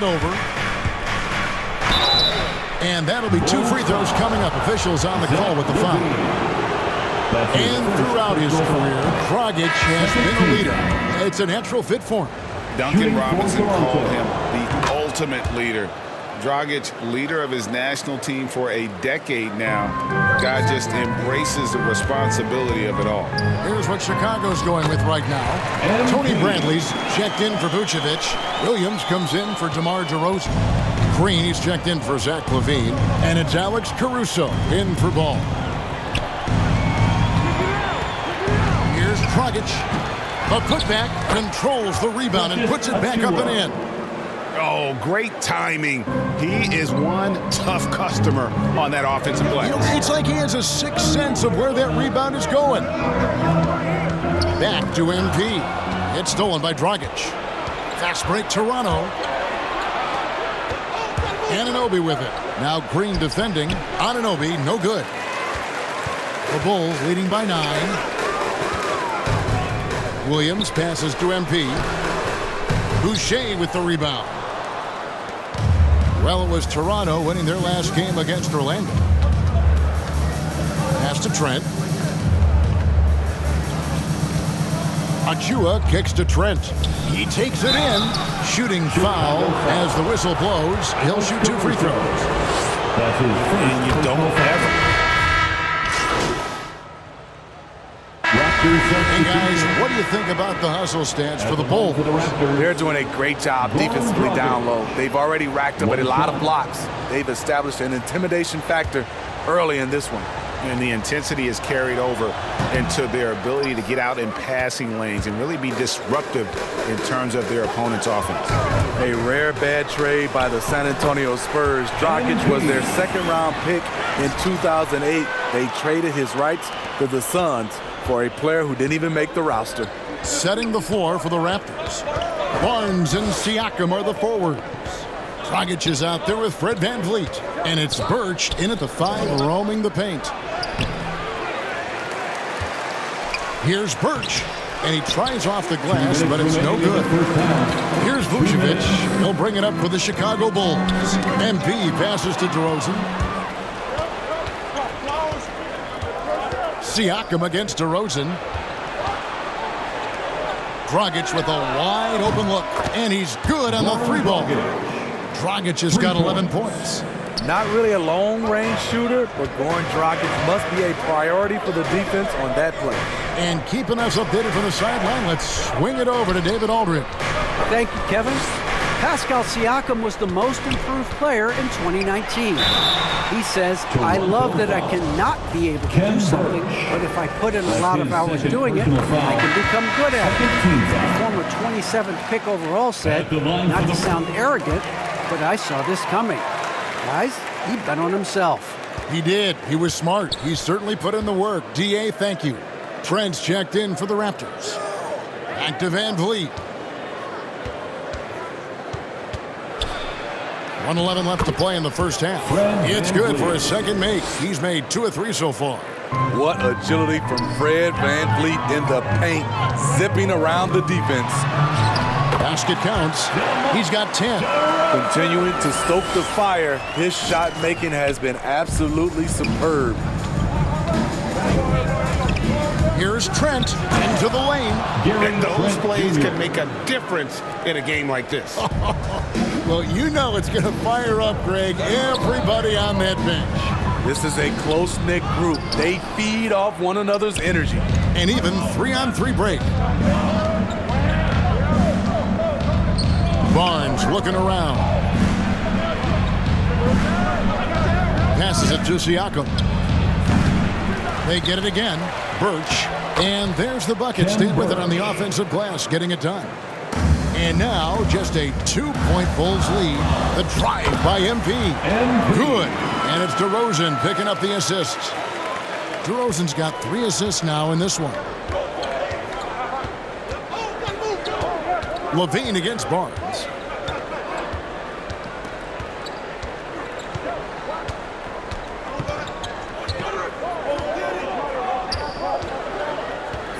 over. And that'll be 2 free throws coming up. Officials on the call with the foul. And throughout his career, Dragic has been a leader. It's a natural fit for him. Duncan Robinson called him the ultimate leader. Dragic, leader of his national team for a decade now. Guy just embraces the responsibility of it all. Here's what Chicago's going with right now. Tony Bradley's checked in for Vucevic. Williams comes in for DeMar DeRozan. Green, he's checked in for Zach LaVine. And it's Alex Caruso in for Ball. Here's Dragic. A putback, controls the rebound and puts it back up and in. Oh, great timing. He is one tough customer on that offensive play. It's like he has a sixth sense of where that rebound is going. Back to MP. It's stolen by Dragic. Fast break, Toronto. Anunoby with it. Now Green defending. Anunoby, no good. The Bulls leading by 9. Williams passes to MP. Boucher with the rebound. Well, it was Toronto winning their last game against Orlando. Pass to Trent. Achua kicks to Trent. He takes it in. Shooting foul as the whistle blows. He'll shoot 2 free throws. And you don't ever. And guys, what do you think about the hustle stats for the Bulls? They're doing a great job defensively down low. They've already racked up a lot of blocks. They've established an intimidation factor early in this one. And the intensity is carried over into their ability to get out in passing lanes and really be disruptive in terms of their opponent's offense. A rare bad trade by the San Antonio Spurs. Dragic was their second-round pick in 2008. They traded his rights to the Suns for a player who didn't even make the roster. Setting the floor for the Raptors. Barnes and Siakam are the forwards. Dragic is out there with Fred VanVleet. And it's Birch in at the 5, roaming the paint. Here's Birch. And he tries off the glass, but it's no good. Here's Vucevic. He'll bring it up for the Chicago Bulls. MP passes to DeRozan. Siakam against DeRozan. Dragic with a wide open look. And he's good on the 3-ball. Dragic has got 11 points. Not really a long-range shooter, but going Dragic must be a priority for the defense on that play. And keeping us updated from the sideline, let's swing it over to David Aldridge. Thank you, Kevin. Pascal Siakam was the most improved player in 2019. He says, I love that I cannot be able to do something, but if I put in a lot of hours doing it, I can become good at it. The former 27th pick overall said, not to sound arrogant, but I saw this coming. Guys, he bet on himself. He did. He was smart. He certainly put in the work. DA, thank you. Trent's checked in for the Raptors. Back to VanVleet. 1:11 left to play in the first half. It's good for his second make. He's made 2 of 3 so far. What agility from Fred VanVleet in the paint, zipping around the defense. Basket counts. He's got 10. Continuing to stoke the fire, his shot making has been absolutely superb. Here's Trent into the lane. And those plays can make a difference in a game like this. Well, you know it's going to fire up, Greg, everybody on that bench. This is a close-knit group. They feed off one another's energy. And even 3-on-3 break. Barnes looking around. Passes it to Siakam. They get it again. Birch. And there's the bucket. Stayed with it on the offensive glass, getting it done. And now just a 2-point Bulls lead. The drive by MP. Good. And it's DeRozan picking up the assists. DeRozan's got 3 assists now in this one. LaVine against Barnes.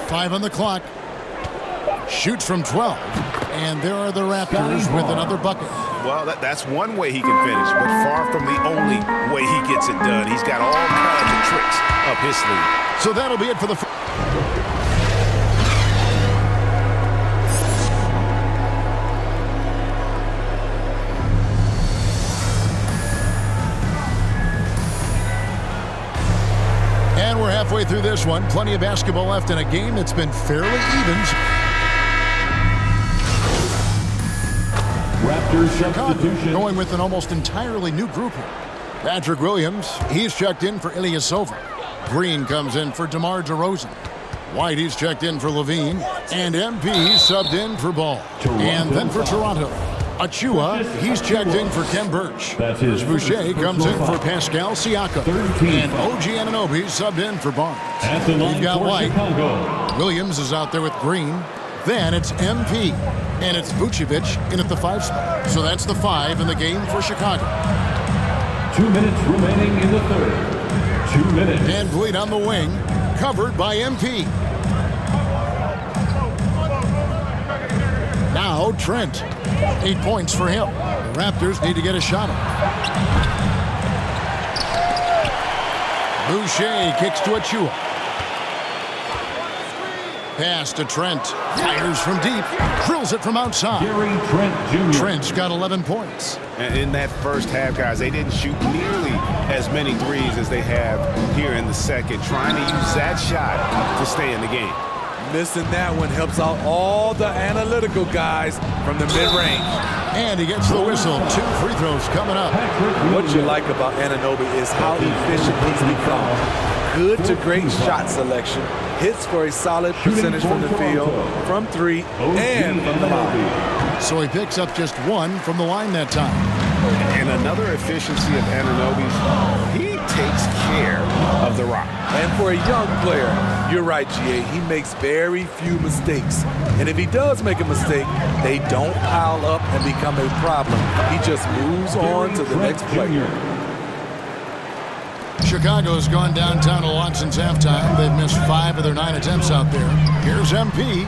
Five on the clock. Shoots from 12. And there are the Raptors with another bucket. Well, that's one way he can finish, but far from the only way he gets it done. He's got all kinds of tricks up his sleeve. So that'll be it for the... And we're halfway through this one. Plenty of basketball left in a game that's been fairly even. Raptors Chicago substitution. going with an almost entirely new group here. Patrick Williams, he's checked in for Ilyasova. Green comes in for DeMar DeRozan. White, he's checked in for Levine. And MP, he's subbed in for Ball. And then for Toronto, Achua, he's checked in for Kem Birch. That's his Boucher first comes in personal for foul. Pascal Siakam. 13 And OG Anunoby subbed in for Barnes. At the line We've got for White. Chicago. Williams is out there with Green. Then it's MP. And it's Vucevic in at the 5 spot. So that's the 5 in the game for Chicago. 2 minutes remaining in the third. 2 minutes. Van Vliet on the wing, covered by MP. Now Trent. 8 points for him. The Raptors need to get a shot up. Boucher kicks to Achua. Pass to Trent. Fires from deep. Drills it from outside. Gary Trent Jr. Trent's got 11 points. And in that first half, guys, they didn't shoot nearly as many threes as they have here in the second, trying to use that shot to stay in the game. Missing that one helps out all the analytical guys from the mid-range. And he gets the whistle. 2 free throws coming up. What you like about Anunoby is how efficient he's become. Good to great shot selection. Hits for a solid percentage from the field, from 3, and from the line. So he picks up just 1 from the line that time. And another efficiency of Anunoby's, he takes care of the rock. And for a young player, you're right, GA, he makes very few mistakes. And if he does make a mistake, they don't pile up and become a problem. He just moves on to the next player. Chicago's gone downtown a lot since halftime. They've missed 5 of their 9 attempts out there. Here's MP.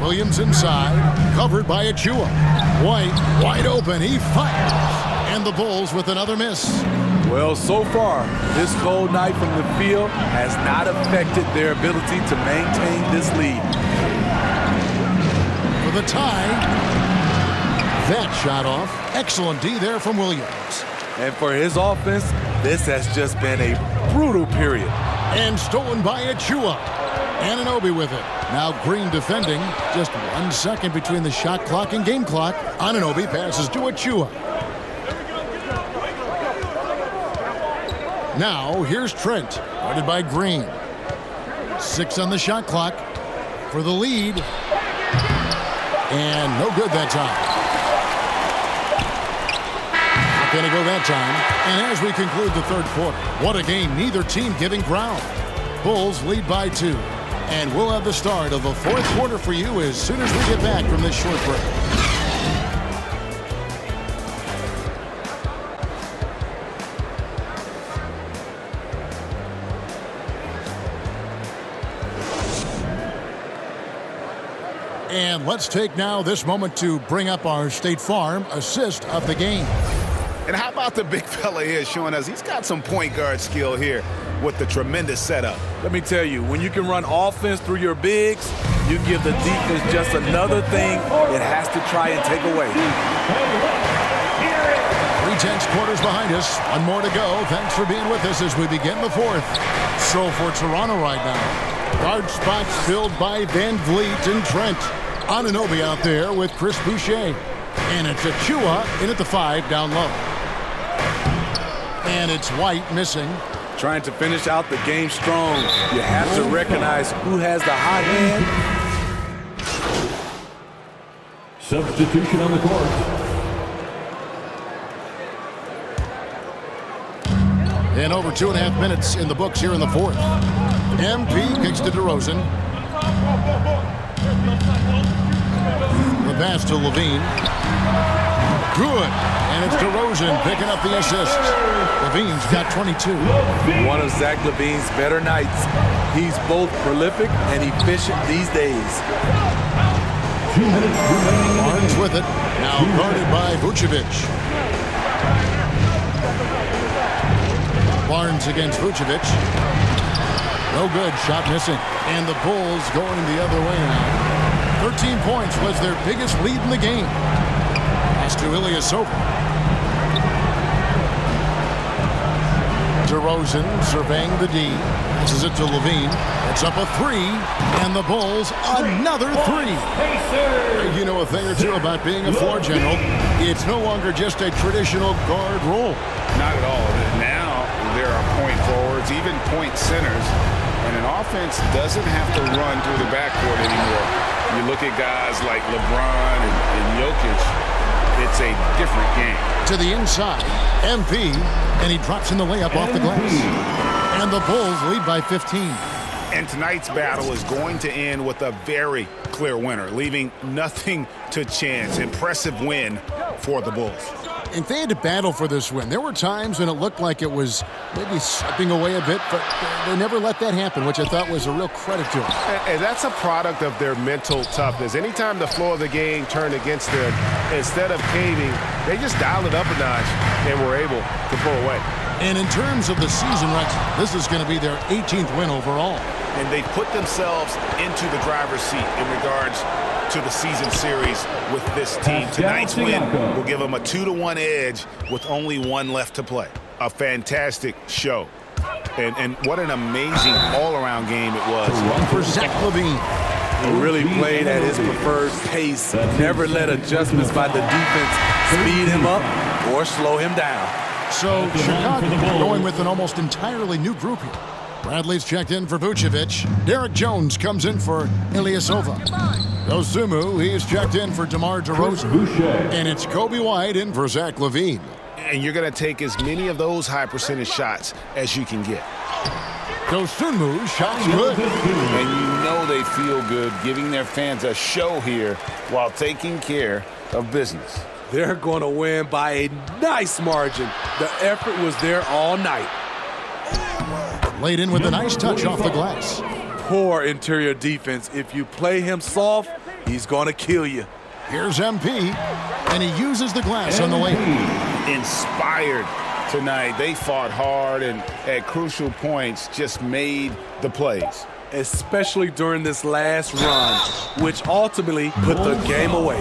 Williams inside, covered by Achua. White, wide open, he fires. And the Bulls with another miss. Well, so far, this cold night from the field has not affected their ability to maintain this lead. For the tie. That shot off. Excellent D there from Williams. And for his offense, this has just been a brutal period. And stolen by Achua. Anunoby with it. Now Green defending. Just 1 second between the shot clock and game clock. Anunoby passes to Achua. Now here's Trent, guarded by Green. 6 on the shot clock for the lead. And no good that time. Going to go that time. And as we conclude the third quarter, what a game. Neither team giving ground. Bulls lead by 2. And we'll have the start of the fourth quarter for you as soon as we get back from this short break. And let's take now this moment to bring up our State Farm assist of the game. And how about the big fella here showing us he's got some point guard skill here with the tremendous setup. Let me tell you, when you can run offense through your bigs, you give the defense just another thing it has to try and take away. 3/10 quarters behind us. 1 more to go. Thanks for being with us as we begin the fourth. So for Toronto right now, guard spots filled by Van Vliet and Trent. Anunoby out there with Chris Boucher. And it's Achua in at the 5 down low. And it's White missing. Trying to finish out the game strong, you have to recognize who has the hot hand. Substitution on the court. And over 2.5 minutes in the books here in the fourth. MP kicks to DeRozan. The pass to Levine. Good. And it's DeRozan picking up the assist. Levine's got 22. One of Zach LaVine's better nights. He's both prolific and efficient these days. 2 minutes remaining. Barnes with it. Now guarded by Vucevic. Barnes against Vucevic. No good. Shot missing. And the Bulls going the other way now. 13 points was their biggest lead in the game. Pass to Ilyasova. DeRozan surveying the D. Passes it to Levine. It's up a three. And the Bulls another three. You know a thing or two about being a floor general. It's no longer just a traditional guard role. Not at all. Now there are point forwards, even point centers. And an offense doesn't have to run through the backcourt anymore. You look at guys like LeBron and Jokic, it's a different game. To the inside, MP, and he drops in the layup off the glass. And the Bulls lead by 15. And tonight's battle is going to end with a very clear winner, leaving nothing to chance. Impressive win for the Bulls. If they had to battle for this win, there were times when it looked like it was maybe slipping away a bit, but they never let that happen, which I thought was a real credit to them. And that's a product of their mental toughness. Anytime the flow of the game turned against them, instead of caving, they just dialed it up a notch and were able to pull away. And in terms of the season record, this is going to be their 18th win overall. And they put themselves into the driver's seat in regards to the season series with this team. Tonight's win will give them a 2-1 edge with only one left to play. A fantastic show. And what an amazing all-around game it was. One for Zach LaVine. He really played at his preferred pace. Never let adjustments by the defense speed him up or slow him down. So Chicago going with an almost entirely new group here. Bradley's checked in for Vucevic. Derek Jones comes in for Ilyasova. Dosunmu, he's checked in for DeMar DeRozan. And it's Kobe White in for Zach LaVine. And you're going to take as many of those high-percentage shots as you can get. Dosunmu, shots good. And you know they feel good giving their fans a show here while taking care of business. They're going to win by a nice margin. The effort was there all night. Laid in with a nice touch off the glass. Poor interior defense. If you play him soft, he's going to kill you. Here's MP, and he uses the glass on the layup. Inspired tonight. They fought hard and at crucial points just made the plays. Especially during this last run, which ultimately put the game away.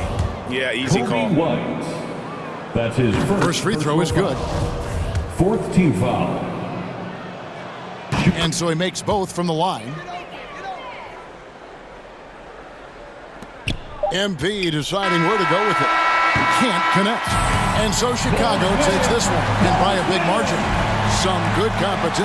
Yeah, easy call. White. That's his First free throw is good. Fourth team foul. And so he makes both from the line. MP deciding where to go with it. Can't connect. And so Chicago takes this one, and by a big margin. Some good competition.